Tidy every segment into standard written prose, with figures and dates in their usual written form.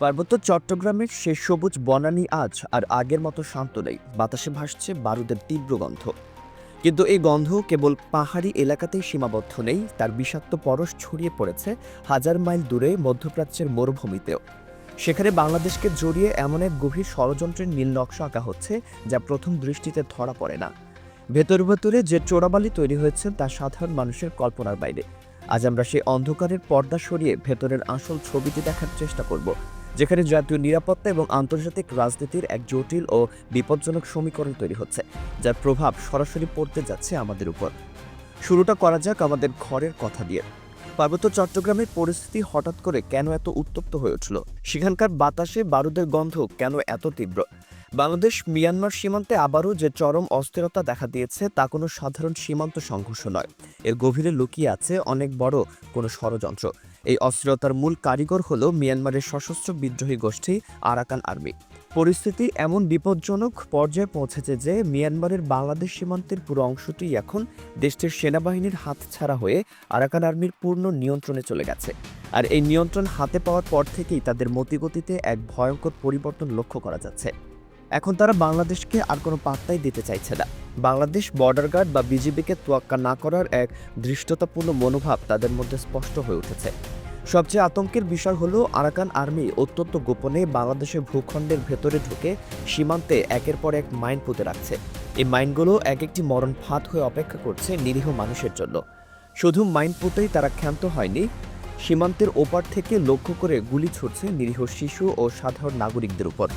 পার্বত্য চট্টগ্রামের সে সবুজ বনানী আজ আর আগের মতো শান্ত নেই। বাতাসে ভাসছে বারুদের তীব্র গন্ধ। কিন্তু এই গন্ধ কেবল পাহাড়ি এলাকাতেই সীমাবদ্ধ নেই, তার বিষাক্ত পরশ ছড়িয়ে পড়েছে হাজার মাইল দূরে মধ্যপ্রাচ্যের মরুভূমিতেও। সেখানে বাংলাদেশকে জড়িয়ে এমন এক গভীর ষড়যন্ত্রের নীল নকশা আঁকা হচ্ছে, যা প্রথম দৃষ্টিতে ধরা পড়ে না। ভেতর ভেতরে যে চোরাবালি তৈরি হয়েছে তা সাধারণ মানুষের কল্পনার বাইরে। আজ আমরা সেই অন্ধকারের পর্দা সরিয়ে ভেতরের আসল ছবিটি দেখার চেষ্টা করব, যেখানে জাতীয় নিরাপত্তা এবং আন্তর্জাতিক রাজনীতির এক জটিল ও বিপজ্জনক সমীকরণ তৈরি হচ্ছে, যার প্রভাব সরাসরি পড়তে যাচ্ছে আমাদের উপর। শুরুটা করা যাক আমাদের ঘরের কথা দিয়ে। পার্বত্য চট্টগ্রামের পরিস্থিতি হঠাৎ করে কেন এত উত্তপ্ত হয়ে উঠল? সেখানকার বাতাসে বারুদের গন্ধ কেন এত তীব্র? বাংলাদেশ মিয়ানমার সীমান্তে আবারও যে চরম অস্থিরতা দেখা দিয়েছে তা কোনো সাধারণ সীমান্ত সংঘর্ষ নয়। এর গভীরে লুকিয়ে আছে অনেক বড় কোনো ষড়যন্ত্র। এই অস্থিরতার মূল কারিগর হল মিয়ানমারের সশস্ত্র বিদ্রোহী গোষ্ঠী আরাকান আর্মি। পরিস্থিতি এমন বিপজ্জনক পর্যায়ে পৌঁছেছে যে মিয়ানমারের বাংলাদেশ সীমান্তের পুরো অংশটি এখন দেশটির সেনাবাহিনীর হাতছাড়া হয়ে আরাকান আর্মির পূর্ণ নিয়ন্ত্রণে চলে গেছে। আর এই নিয়ন্ত্রণ হাতে পাওয়ার পর থেকেই তাদের মতিগতিতে এক ভয়ঙ্কর পরিবর্তন লক্ষ্য করা যাচ্ছে। এখন তারা বাংলাদেশকে আর কোনো পাত্তাই দিতে চাইছে না। বাংলাদেশ বর্ডার গার্ড বা বিজিবিকে তোয়াক্কা না করার এক ধৃষ্টতাপূর্ণ মনোভাব তাদের মধ্যে স্পষ্ট হয়ে উঠেছে। সবচেয়ে আতঙ্কের বিষয় হলো আরাকান আর্মি অত্যন্ত গোপনে বাংলাদেশের ভূখণ্ডের ভেতরে ঢুকে সীমান্তে একের পর এক মাইন পুঁতে রাখছে। এই মাইনগুলো এক একটি মরণ ফাঁদ হয়ে অপেক্ষা করছে নিরীহ মানুষের জন্য। শুধু মাইন পুঁতেই তারা ক্ষান্ত হয়নি, সীমান্তের ওপার থেকে লক্ষ্য করে গুলি ছুটছে নিরীহ শিশু ও সাধারণ নাগরিকদের উপর।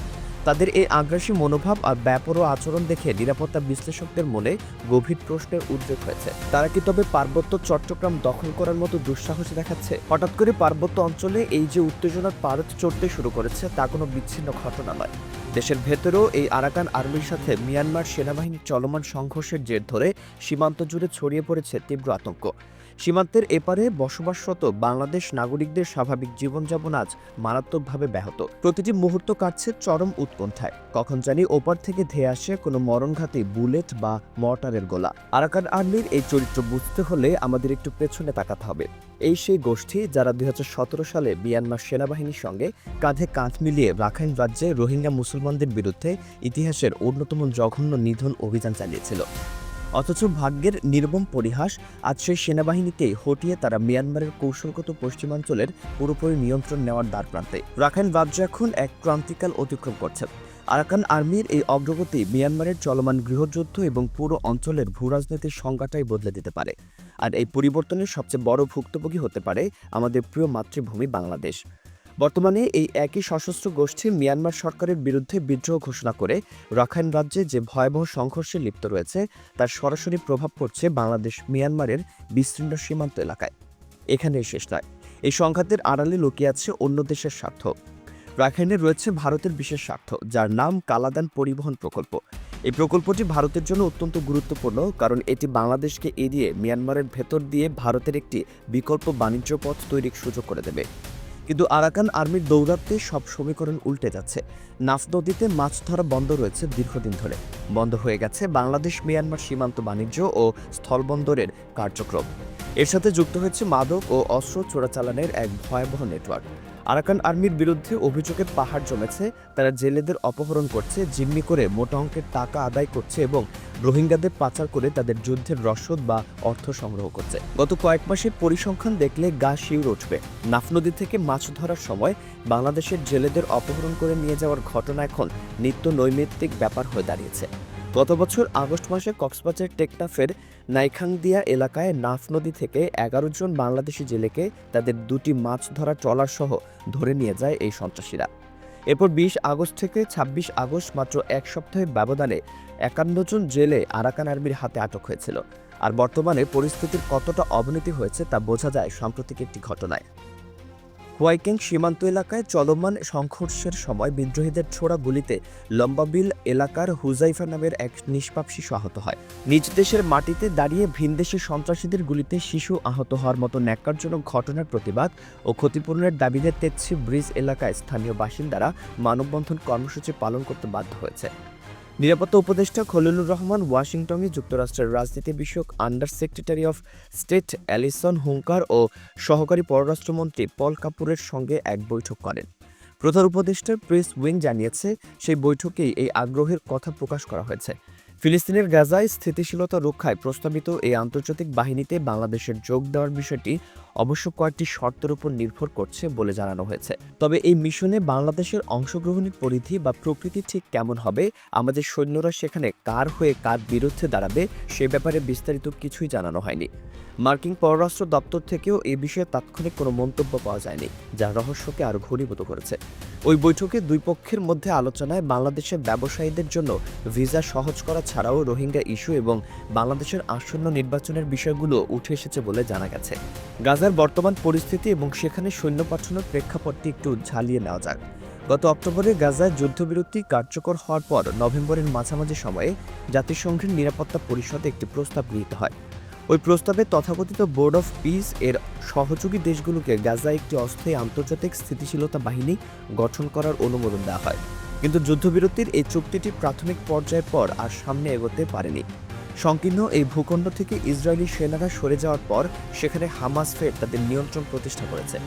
তাদের এই আগ্রাসী মনোভাব আর ব্যাপরোয়া আচরণ দেখে নিরাপত্তা বিশ্লেষকদের মনে গভীর প্রশ্নের উদ্রেক হয়েছে। তারা কি তবে পার্বত্য চট্টগ্রাম দখল করার মতো দুঃসাহস দেখাচ্ছে? হঠাৎ করে পার্বত্য অঞ্চলে এই যে উত্তেজনার পারদ চড়তে শুরু করেছে তা কোনো বিচ্ছিন্ন ঘটনা নয়। দেশের ভেতরেও এই আরাকান আর্মির সাথে মিয়ানমার সেনাবাহিনীর চলমান সংঘর্ষের জের ধরে সীমান্ত জুড়ে ছড়িয়ে পড়েছে তীব্র আতঙ্ক। সীমান্তের এপারে বসবাসরত বাংলাদেশ নাগরিকদের স্বাভাবিক জীবনযাপন আজ মারাত্মকভাবে ব্যাহত। প্রতিটি মুহূর্ত কাটছে চরম উৎকণ্ঠায়। কখন জানি ওপার থেকে ধেয়ে আসে কোনো মরণঘাতী বুলেট বা মর্টারের গোলা। আরাকান আর্মির এই চরিত্র বুঝতে হলে আমাদের একটু পেছনে তাকাতে হবে। এই সেই গোষ্ঠী যারা ২০১৭ সালে মিয়ানমার সেনাবাহিনীর সঙ্গে কাঁধে কাঁধ মিলিয়ে রাখাইন রাজ্যে রোহিঙ্গা মুসলমানদের বিরুদ্ধে ইতিহাসের অন্যতম জঘন্য নিধন অভিযান চালিয়েছিল। অথচ ভাগ্যের নির্মম পরিহাস, আজ সেই সেনাবাহিনীকেই হটিয়ে তারা মিয়ানমারের কৌশলগত পশ্চিমাঞ্চলের পুরোপুরি নিয়ন্ত্রণ নেওয়ার দ্বারপ্রান্তে। রাখাইন রাজ্য এখন এক ক্রান্তিকাল অতিক্রম করছে। আরাকান আর্মির এই অগ্রগতি মিয়ানমারের চলমান গৃহযুদ্ধ এবং পুরো অঞ্চলের ভূরাজনীতির সংজ্ঞাটাই বদলে দিতে পারে। আর এই পরিবর্তনের সবচেয়ে বড় ভুক্তভোগী হতে পারে আমাদের প্রিয় মাতৃভূমি বাংলাদেশ। বর্তমানে এই একই সশস্ত্র গোষ্ঠী মিয়ানমার সরকারের বিরুদ্ধে বিদ্রোহ ঘোষণা করে রাখাইন রাজ্যে যে ভয়াবহ সংঘর্ষে লিপ্ত রয়েছে তার সরাসরি প্রভাব পড়ছে বাংলাদেশ মিয়ানমারের বিস্তীর্ণ সীমান্ত এলাকায়। এখানেই শেষ নয়, এই সংঘাতের আড়ালে লুকিয়ে আছে অন্য দেশের স্বার্থ। রাখাইনে রয়েছে ভারতের বিশেষ স্বার্থ, যার নাম কালাদান পরিবহন প্রকল্প। এই প্রকল্পটি ভারতের জন্য অত্যন্ত গুরুত্বপূর্ণ, কারণ এটি বাংলাদেশকে এড়িয়ে মিয়ানমারের ভেতর দিয়ে ভারতের একটি বিকল্প বাণিজ্য পথ তৈরির সুযোগ করে দেবে। কিন্তু আরাকান আর্মির দৌরাত্মে সব সমীকরণ উল্টে যাচ্ছে। নাফ নদীতে মাছ ধরা বন্ধ রয়েছে দীর্ঘদিন ধরে। বন্ধ হয়ে গেছে বাংলাদেশ মিয়ানমার সীমান্ত বাণিজ্য ও স্থলবন্দরের কার্যক্রম। এর সাথে যুক্ত হয়েছে মাদক ও অস্ত্র চোরাচালানের এক ভয়াবহ নেটওয়ার্ক। আরাকান আর্মির বিরুদ্ধে অভিযোগের পাহাড় জমেছে। তারা জেলেদের অপহরণ করছে, জিম্মি করে মোটা অঙ্কের টাকা আদায় করছে এবং রোহিঙ্গাদের পাচার করে তাদের যুদ্ধের রসদ বা অর্থ সংগ্রহ করছে। গত কয়েক মাসের পরিসংখ্যান দেখলে গা শিউরে উঠবে। নাফ নদী থেকে মাছ ধরার সময় বাংলাদেশের জেলেদের অপহরণ করে নিয়ে যাওয়ার ঘটনা এখন নিত্য নৈমিত্তিক ব্যাপার হয়ে দাঁড়িয়েছে। গত বছর আগস্ট মাসে কক্সবাজার টেকনাফের নাইখাংদিয়া এলাকায় নাফ নদী থেকে ১১ জন বাংলাদেশি জেলেকে তাদের দুটি মাছ ধরা ট্রলার সহ ধরে নিয়ে যায় এই সন্ত্রাসীরা। এরপর ২০ আগস্ট থেকে ২৬ আগস্ট মাত্র এক সপ্তাহের ব্যবধানে ৫১ জন জেলে আরাকান আর্মির হাতে আটক হয়েছিল। আর বর্তমানে পরিস্থিতির কতটা অবনতি হয়েছে তা বোঝা যায় সাম্প্রতিক একটি ঘটনায়। হোয়াইকেং সীমান্ত এলাকায় চলমান সংঘর্ষের সময় বিদ্রোহীদের ছোড়া গুলিতে লম্বাবিল এলাকার হুজাইফা নামের এক নিষ্পাপ শিশু আহত হয়। নিজ দেশের মাটিতে দাঁড়িয়ে ভিনদেশের সন্ত্রাসীদের গুলিতে শিশু আহত হওয়ার মতো ন্যাক্কারজনক ঘটনার প্রতিবাদ ও ক্ষতিপূরণের দাবিতে তেতসি ব্রিজ এলাকায় স্থানীয় বাসিন্দারা মানববন্ধন কর্মসূচি পালন করতে বাধ্য হয়েছে। নিরাপত্তা উপদেষ্টা খলিলুর রহমান ওয়াশিংটনে যুক্তরাষ্ট্রের রাজনীতি বিষয়ক under secretary of state Allison Hooker ও সহকারী পররাষ্ট্রমন্ত্রী পল কাপুরের সঙ্গে এক বৈঠক করেন। প্রধান উপদেষ্টার প্রেস উইং জানিয়েছে, সেই বৈঠকেই এই আগ্রহের কথা প্রকাশ করা হয়েছে। ফিলিস্তিনের গাজায় স্থিতিশীলতা রক্ষায় প্রস্তাবিত এই আন্তর্জাতিক বাহিনীতে বাংলাদেশের যোগ দেওয়ার বিষয়টি অবশ্য কয়েকটি শর্তের উপর নির্ভর করছে বলে জানানো হয়েছে। তবে এই মিশনে বাংলাদেশের অংশগ্রহণের পরিধি বা প্রকৃতি ঠিক কেমন হবে, আমাদের সৈন্যরা সেখানে কার হয়ে কার বিরুদ্ধে দাঁড়াবে, সে ব্যাপারে বিস্তারিত কিছুই জানানো হয়নি। মার্কিন পররাষ্ট্র দপ্তর থেকেও এ বিষয়ে তাৎক্ষণিক কোনো মন্তব্য পাওয়া যায়নি, যা রহস্যকে আরও ঘনীভূত করেছে। ওই বৈঠকে দুই পক্ষের মধ্যে আলোচনায় বাংলাদেশের ব্যবসায়ীদের জন্য ভিসা সহজ করা ছাড়াও রোহিঙ্গা ইস্যু এবং বাংলাদেশের আসন্ন নির্বাচনের বিষয়গুলো উঠে এসেছে বলে জানা গেছে। গাজার বর্তমান পরিস্থিতি এবং সেখানে সৈন্য পাঠানোর প্রেক্ষাপটটি একটু ঝালিয়ে নেওয়া যাক। গত অক্টোবরে গাজায় যুদ্ধবিরতি কার্যকর হওয়ার পর নভেম্বরের মাঝামাঝি সময়ে জাতিসংঘের নিরাপত্তা পরিষদে একটি প্রস্তাব গৃহীত হয়। ওই প্রস্তাবে তথাকথিত বোর্ড অফ পিস এর সহযোগী দেশগুলোকে গাজায় একটি অস্থায়ী আন্তর্জাতিক স্থিতিশীলতা বাহিনী গঠন করার অনুমোদন দেওয়া হয়। কিন্তু যুদ্ধবিরতির এই চুক্তিটি প্রাথমিক পর্যায়ের পর আর সামনে এগোতে পারেনি। সংকীর্ণ এই ভূখণ্ড থেকে ইসরায়েলি সেনারা সরে যাওয়ার পর সেখানে হামাস ফের তাদের নিয়ন্ত্রণ প্রতিষ্ঠা করেছে।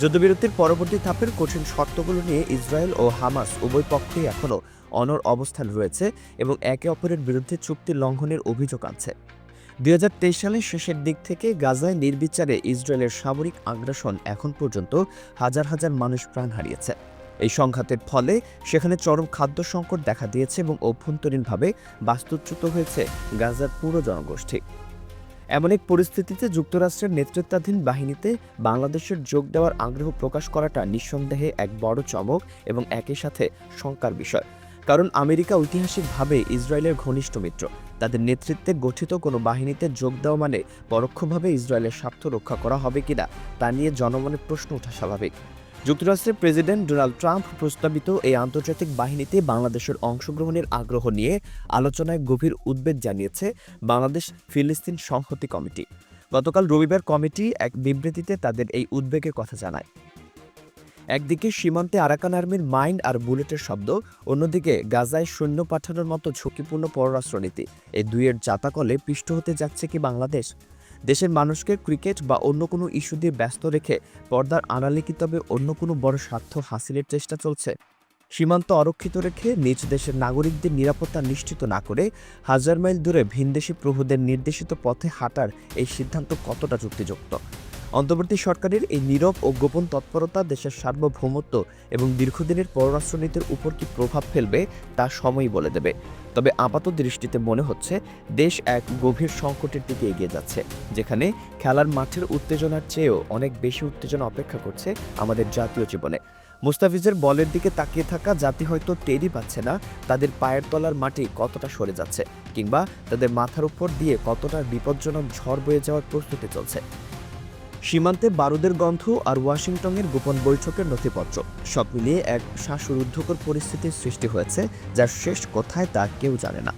যুদ্ধবিরতির পরবর্তী ধাপের কঠিন শর্তগুলো নিয়ে ইসরায়েল ও হামাস উভয় পক্ষই এখনও অনড় অবস্থান রয়েছে এবং একে অপরের বিরুদ্ধে চুক্তি লঙ্ঘনের অভিযোগ আনছে। 2023 সালের শেষের দিক থেকে গাজায় নির্বিচারে ইসরায়েলের সামরিক আগ্রাসন এখন পর্যন্ত হাজার হাজার মানুষ প্রাণ হারিয়েছে। এই সংঘাতের ফলে সেখানে চরম খাদ্য সংকট দেখা দিয়েছে এবং অভ্যন্তরীণভাবে বাস্তুচ্যুত হয়েছে গাজার পুরো জনগোষ্ঠী। এমন এক পরিস্থিতিতে যুক্তরাষ্ট্রের নেতৃত্বাধীন বাহিনীতে বাংলাদেশের যোগ দেওয়ার আগ্রহ প্রকাশ করাটা নিঃসন্দেহে এক বড় চমক এবং একই সাথে শঙ্কার বিষয়। কারণ আমেরিকা ঐতিহাসিকভাবে ইসরায়েলের ঘনিষ্ঠ মিত্র। তাদের নেতৃত্বে গঠিত কোনো বাহিনীতে যোগ দেওয়া মানে পরোক্ষভাবে ইসরায়েলের স্বার্থ রক্ষা করা হবে কিনা তা নিয়ে জনমনে প্রশ্ন ওঠা স্বাভাবিক। যুক্তরাষ্ট্রের প্রেসিডেন্ট ডোনাল্ড ট্রাম্প প্রস্তাবিত এই আন্তর্জাতিক বাহিনীতে বাংলাদেশের অংশগ্রহণের আগ্রহ নিয়ে আলোচনায় গভীর উদ্বেগ জানিয়েছে বাংলাদেশ ফিলিস্তিন সংহতি কমিটি। গতকাল রবিবার কমিটি এক বিবৃতিতে তাদের এই উদ্বেগের কথা জানায়। একদিকে সীমান্তে আরাকান আর্মির মাইন আর বুলেটের শব্দ, অন্যদিকে গাজায় সৈন্য পাঠানোর মতো ঝুঁকিপূর্ণ পররাষ্ট্রনীতি, এই দুইয়ের জাতাকলে পিষ্ট হতে যাচ্ছে কি বাংলাদেশ? দেশের মানুষকে ক্রিকেট বা অন্য কোনো ইস্যু দিয়ে ব্যস্ত রেখে পর্দার আড়ালে কি তবে অন্য কোনো বড় স্বার্থ হাসিলের চেষ্টা চলছে? সীমান্ত অরক্ষিত রেখে নিজ দেশের নাগরিকদের নিরাপত্তা নিশ্চিত না করে হাজার মাইল দূরে ভিনদেশি প্রভুদের নির্দেশিত পথে হাঁটার এই সিদ্ধান্ত কতটা যুক্তিযুক্ত? অন্তর্বর্তী সরকারের এই নীরব ও গোপন তৎপরতা দেশের সার্বভৌমত্ব এবং দীর্ঘদিনের পররাষ্ট্রনীতির উপর কি প্রভাব ফেলবে তা সময়ই বলে দেবে। তবে আপাত দৃষ্টিতে মনে হচ্ছে দেশ এক গভীর সংকটের দিকে এগিয়ে যাচ্ছে, যেখানে খেলার মাঠের উত্তেজনার চেয়েও অনেক বেশি উত্তেজনা অপেক্ষা করছে আমাদের জাতীয় জীবনে। মুস্তাফিজের বলের দিকে তাকিয়ে থাকা জাতি হয়তো টেরই পাচ্ছে না তাদের পায়ের তলার মাটি কতটা সরে যাচ্ছে, কিংবা তাদের মাথার উপর দিয়ে কতটা বিপজ্জনক ঝড় বয়ে যাওয়ার প্রস্তুতি চলছে। সীমান্তে বারুদের গন্ধ আর ওয়াশিংটনের গোপন বৈঠকের নথিপত্র সব মিলিয়ে এক শ্বাসরুদ্ধকর পরিস্থিতির সৃষ্টি হয়েছে, যার শেষ কোথায় তা কেউ জানে না।